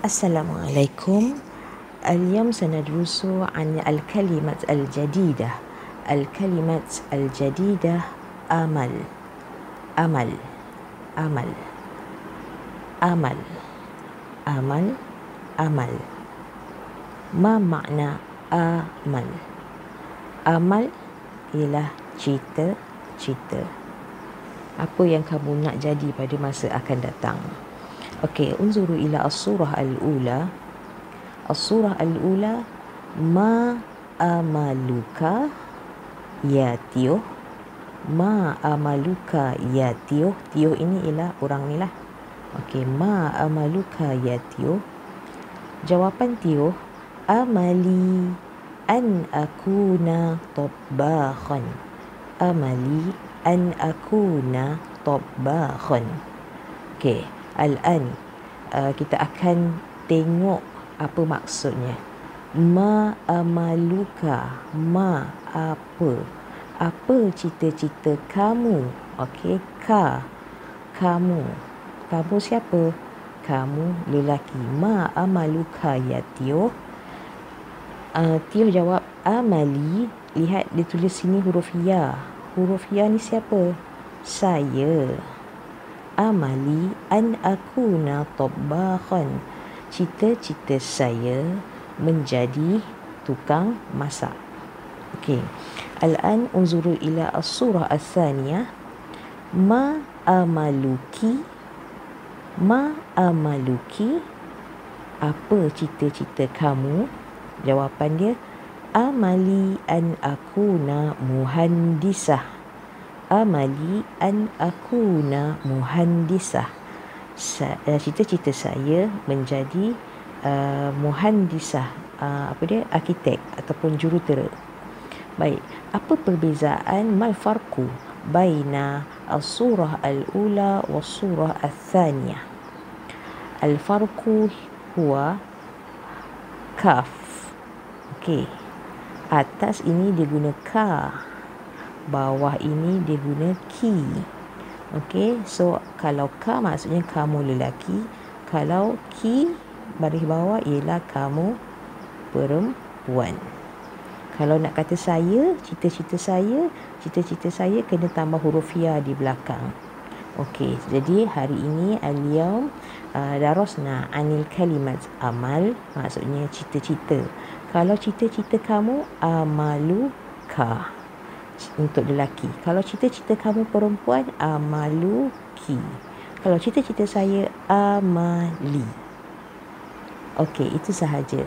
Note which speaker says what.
Speaker 1: Assalamualaikum. اليوم سندرس عن الكلمة الجديدة. الكلمة الجديدة أمل. أمل أمل أمل أمل أمل. ما معنى أمل؟ Amal ialah cita-cita. Apa yang kamu nak jadi pada masa akan datang. Okey, unzuru ila as-surah al-ula. As-surah al-ula, ma amaluka ya Tioh. Ma amaluka ya Tioh. Tioh ini ialah orang ni lah. Okey, ma amaluka ya Tioh. Jawapan Tioh, amali an akuna tabbakhan. Amali an akuna tabbakhan. Okey, al-an kita akan tengok apa maksudnya. Ma amaluka, ma apa? Apa cita-cita kamu? Okey, ka kamu. Kamu siapa? Kamu lelaki. Ma amaluka ya Tioh. Tioh jawab amali. Lihat dia tulis sini huruf ya. Huruf ya ni siapa? Saya. Amali an akuna tabbakhan. Cita-cita saya menjadi tukang masak. Okey. Al-an unzuru ila as-surah as-thaniyah. Ma amaluki. Ma amaluki. Apa cita-cita kamu? Jawapan dia, amali an akuna muhandisah. Amali an akuna muhandisah. Cita-cita saya menjadi muhandisah, arkitek ataupun jurutera. Baik, apa perbezaan mal farqu baina as-surah al-ula was-surah al-thaniyah? Al-farqu huwa kaf. Okey. Atas ini dia guna ka. Bawah ini dia guna ki. Okey. So, kalau ka maksudnya kamu lelaki. Kalau ki baris bawah ialah kamu perempuan. Kalau nak kata saya, cita-cita saya kena tambah huruf ya di belakang. Okey. Jadi, hari ini al-yawm darasna anil kalimat amal, maksudnya cita-cita. Kalau cita-cita kamu amaluka untuk lelaki. Kalau cita-cita kamu perempuan amaluki. Kalau cita-cita saya amali. Okey, itu sahaja.